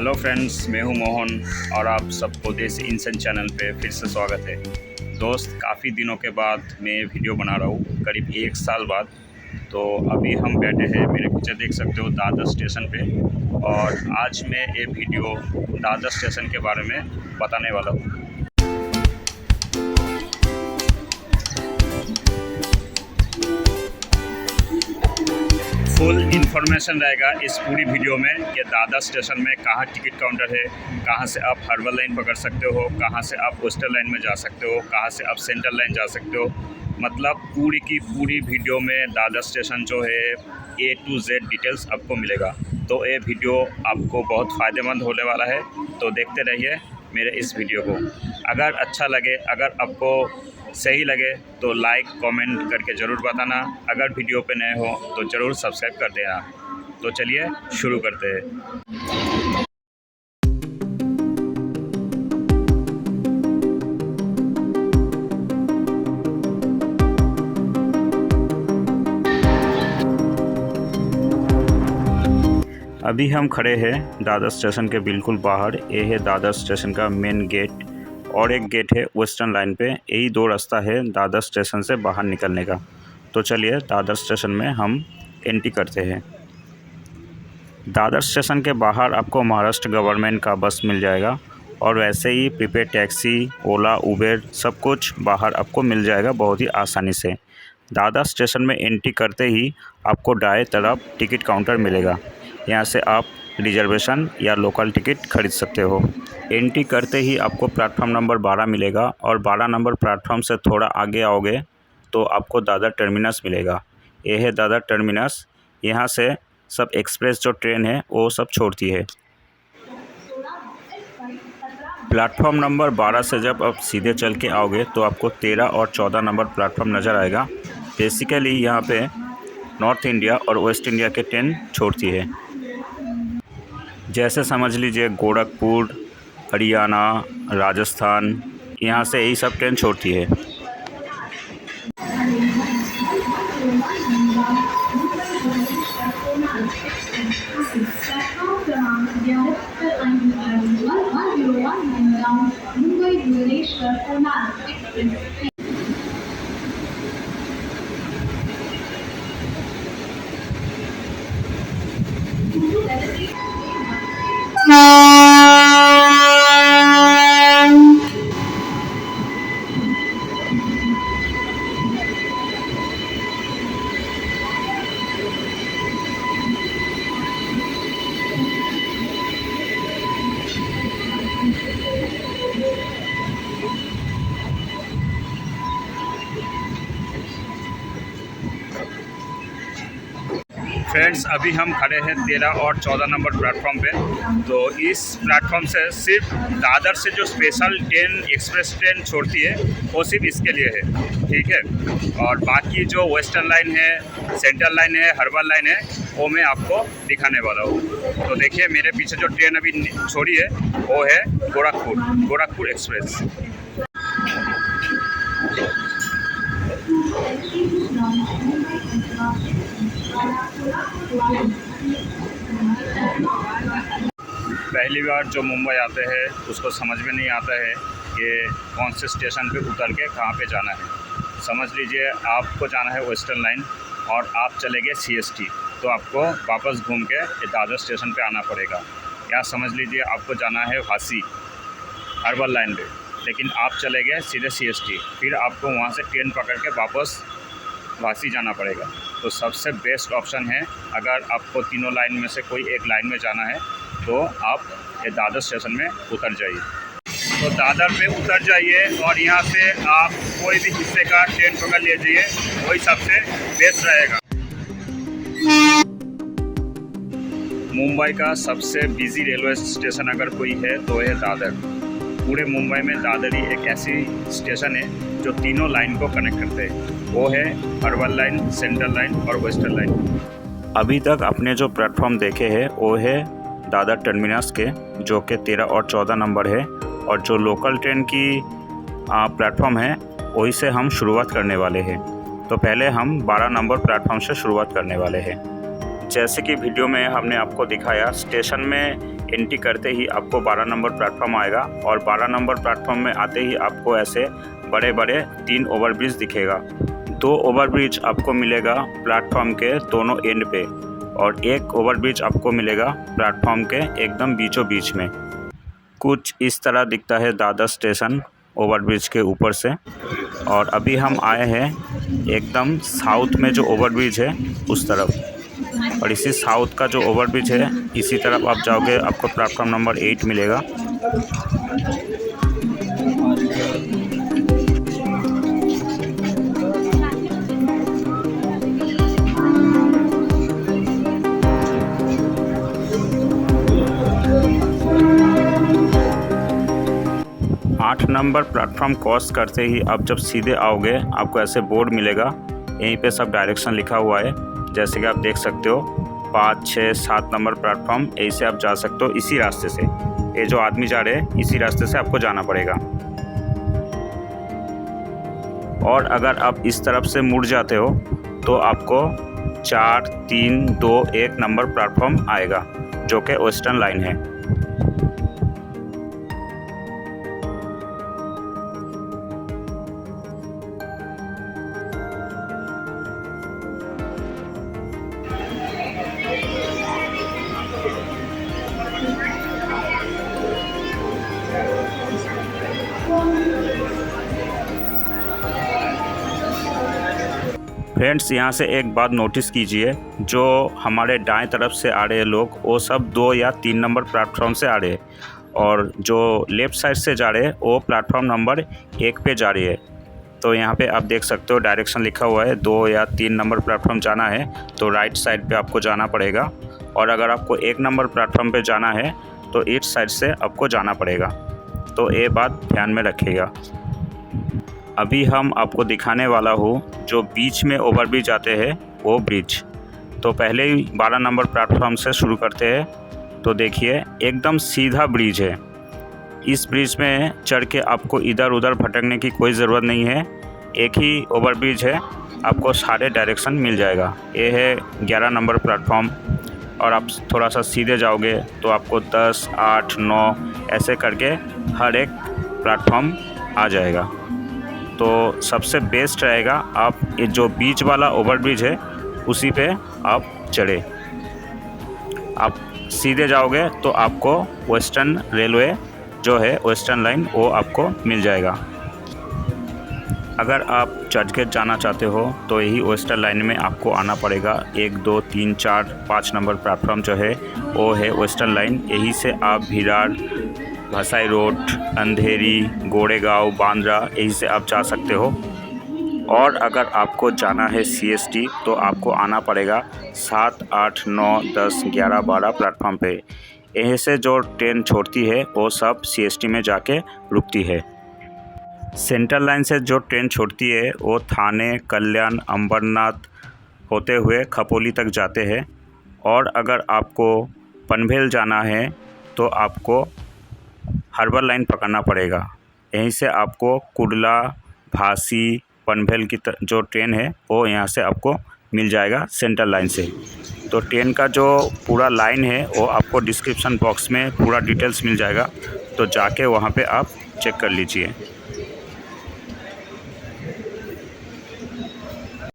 Hello friends, मैं हूं मोहन और आप सबको देसी इंसान चैनल पे फिर से स्वागत है। दोस्त, काफ़ी दिनों के बाद मैं ये वीडियो बना रहा हूँ, करीब 1 साल बाद। तो अभी हम बैठे हैं, मेरे पीछे देख सकते हो, दादर स्टेशन पे। और आज मैं ये वीडियो दादर स्टेशन के बारे में बताने वाला हूँ। फुल इन्फॉर्मेशन रहेगा इस पूरी वीडियो में कि दादर स्टेशन में कहाँ टिकट काउंटर है, कहाँ से आप हर्बल लाइन पकड़ सकते हो, कहाँ से आप वेस्टर्न लाइन में जा सकते हो, कहाँ से आप सेंट्रल लाइन जा सकते हो। मतलब पूरी की पूरी वीडियो में दादर स्टेशन जो है A to Z डिटेल्स आपको मिलेगा। तो ये वीडियो आपको बहुत फ़ायदेमंद होने वाला है, तो देखते रहिए मेरे इस वीडियो को। अगर अच्छा लगे, अगर आपको सही लगे तो लाइक कमेंट करके ज़रूर बताना। अगर वीडियो पे नए हो तो ज़रूर सब्सक्राइब कर देना। तो चलिए शुरू करते हैं। अभी हम खड़े हैं दादर स्टेशन के बिल्कुल बाहर। ये है दादर स्टेशन का मेन गेट और एक गेट है वेस्टर्न लाइन पे। यही दो रास्ता है दादर स्टेशन से बाहर निकलने का। तो चलिए दादर स्टेशन में हम एंट्री करते हैं। दादर स्टेशन के बाहर आपको महाराष्ट्र गवर्नमेंट का बस मिल जाएगा और वैसे ही प्रीपेड टैक्सी, ओला, उबेर सब कुछ बाहर आपको मिल जाएगा बहुत ही आसानी से। दादर स्टेशन में एंट्री करते ही आपको दाएं तरफ टिकट काउंटर मिलेगा। यहाँ से आप रिजर्वेशन या लोकल टिकट खरीद सकते हो। एंट्री करते ही आपको प्लेटफॉर्म नंबर 12 मिलेगा और 12 नंबर प्लेटफॉर्म से थोड़ा आगे आओगे तो आपको दादर टर्मिनस मिलेगा। ये है दादर टर्मिनस। यहाँ से सब एक्सप्रेस जो ट्रेन है वो सब छोड़ती है। प्लेटफॉर्म नंबर 12 से जब आप सीधे चल के आओगे तो आपको 13 और 14 नंबर प्लेटफॉर्म नज़र आएगा। बेसिकली यहाँ पे नॉर्थ इंडिया और वेस्ट इंडिया के ट्रेन छोड़ती है। जैसे समझ लीजिए गोरखपुर, हरियाणा, राजस्थान, यहाँ से यही सब ट्रेन छोड़ती है। फ्रेंड्स, अभी हम खड़े हैं 13 और 14 नंबर प्लेटफॉर्म पे। तो इस प्लेटफॉर्म से सिर्फ दादर से जो स्पेशल ट्रेन, एक्सप्रेस ट्रेन छोड़ती है वो सिर्फ इसके लिए है, ठीक है। और बाकी जो वेस्टर्न लाइन है, सेंट्रल लाइन है, हर्बल लाइन है, वो मैं आपको दिखाने वाला हूँ। तो देखिए मेरे पीछे जो ट्रेन अभी छोड़ी है वो है गोरखपुर एक्सप्रेस। पहली बार जो मुंबई आते हैं उसको समझ में नहीं आता है कि कौन से स्टेशन पे उतर के कहाँ पे जाना है। समझ लीजिए आपको जाना है वेस्टर्न लाइन और आप चले गए CST, तो आपको वापस घूम के दादर स्टेशन पे आना पड़ेगा। या समझ लीजिए आपको जाना है वासी हर्बल लाइन पे, लेकिन आप चले गए सीधे CST, फिर आपको वहाँ से ट्रेन पकड़ के वापस वासी जाना पड़ेगा। तो सबसे बेस्ट ऑप्शन है, अगर आपको तीनों लाइन में से कोई एक लाइन में जाना है तो आप ये दादर स्टेशन में उतर जाइए। तो दादर पे उतर जाइए और यहाँ से आप कोई भी हिस्से का ट्रेन पकड़ लीजिए, वही सबसे बेस्ट रहेगा। मुंबई का सबसे बिजी रेलवे स्टेशन अगर कोई है तो है दादर। पूरे मुंबई में दादर ही एक ऐसी स्टेशन है जो तीनों लाइन को कनेक्ट करते हैं। वो है हर्बल लाइन, सेंट्रल लाइन और वेस्टर्न लाइन। अभी तक आपने जो प्लेटफॉर्म देखे हैं वो है दादर टर्मिनस के, जो कि 13 और 14 नंबर है। और जो लोकल ट्रेन की प्लेटफॉर्म है वही से हम शुरुआत करने वाले हैं। तो पहले हम 12 नंबर प्लेटफॉर्म से शुरुआत करने वाले हैं। जैसे कि वीडियो में हमने आपको दिखाया, स्टेशन में एंट्री करते ही आपको 12 नंबर प्लेटफॉर्म आएगा और 12 नंबर प्लेटफॉर्म में आते ही आपको ऐसे बड़े बड़े 3 ओवरब्रिज दिखेगा। 2 ओवरब्रिज आपको मिलेगा प्लेटफॉर्म के दोनों एंड पे और एक ओवरब्रिज आपको मिलेगा प्लेटफॉर्म के एकदम बीचों बीच में। कुछ इस तरह दिखता है दादर स्टेशन ओवरब्रिज के ऊपर से। और अभी हम आए हैं एकदम साउथ में जो ओवरब्रिज है उस तरफ, और इसी साउथ का जो ओवरब्रिज है इसी तरफ आप जाओगे आपको प्लेटफॉर्म नंबर 8 मिलेगा। आठ नंबर प्लेटफॉर्म क्रॉस करते ही आप जब सीधे आओगे आपको ऐसे बोर्ड मिलेगा, यहीं पे सब डायरेक्शन लिखा हुआ है। जैसे कि आप देख सकते हो 5, 6, 7 नंबर प्लेटफॉर्म ऐसे आप जा सकते हो इसी रास्ते से। ये जो आदमी जा रहे हैं इसी रास्ते से आपको जाना पड़ेगा। और अगर आप इस तरफ से मुड़ जाते हो तो आपको 4, 3, 2, 1 नंबर प्लेटफॉर्म आएगा जो कि वेस्टर्न लाइन है। फ्रेंड्स, यहाँ से एक बात नोटिस कीजिए, जो हमारे दाएं तरफ से आ रहे लोग वो सब 2 या 3 नंबर प्लेटफॉर्म से आ रहे हैं और जो लेफ़्ट साइड से जा रहे हैं वो प्लेटफॉर्म नंबर 1 पे जा रही है। तो यहाँ पे आप देख सकते हो डायरेक्शन लिखा हुआ है, 2 या 3 नंबर प्लेटफॉर्म जाना है तो राइट साइड पे आपको जाना पड़ेगा, और अगर आपको 1 नंबर प्लेटफॉर्म पे जाना है तो ईस्ट साइड से आपको जाना पड़ेगा। तो ये बात ध्यान में रखिएगा। अभी हम आपको दिखाने वाला हूँ जो बीच में ओवरब्रिज आते हैं वो ब्रिज। तो पहले ही 12 नंबर प्लेटफॉर्म से शुरू करते हैं। तो देखिए एकदम सीधा ब्रिज है। इस ब्रिज में चढ़ के आपको इधर उधर भटकने की कोई ज़रूरत नहीं है। एक ही ओवरब्रिज है, आपको सारे डायरेक्शन मिल जाएगा। ये है 11 नंबर प्लेटफॉर्म, और आप थोड़ा सा सीधे जाओगे तो आपको 10, 8, 9 ऐसे करके हर एक प्लेटफॉर्म आ जाएगा। तो सबसे बेस्ट रहेगा आप ये जो बीच वाला ओवरब्रिज है उसी पे आप चढ़े। आप सीधे जाओगे तो आपको वेस्टर्न रेलवे जो है वेस्टर्न लाइन वो आपको मिल जाएगा। अगर आप चढ़ के जाना चाहते हो तो यही वेस्टर्न लाइन में आपको आना पड़ेगा। 1, 2, 3, 4, 5 नंबर प्लेटफॉर्म जो है वो है वेस्टर्न लाइन। यहीं से आप भिरार, भसाई रोड, अंधेरी, गोड़ेगांव, बांद्रा यहीं से आप जा सकते हो। और अगर आपको जाना है CST तो आपको आना पड़ेगा 7, 8, 9, 10, 11, 12 प्लेटफॉर्म पे। यहीं से जो ट्रेन छोड़ती है वो सब CST में जाके रुकती है। सेंट्रल लाइन से जो ट्रेन छोड़ती है वो थाने, कल्याण, अंबरनाथ होते हुए खपोली तक जाते हैं। और अगर आपको पनवेल जाना है तो आपको हार्बर लाइन पकड़ना पड़ेगा। यहीं से आपको कुडला, भासी, पनवेल की जो ट्रेन है वो यहाँ से आपको मिल जाएगा सेंट्रल लाइन से। तो ट्रेन का जो पूरा लाइन है वो आपको डिस्क्रिप्शन बॉक्स में पूरा डिटेल्स मिल जाएगा, तो जाके वहाँ पे आप चेक कर लीजिए।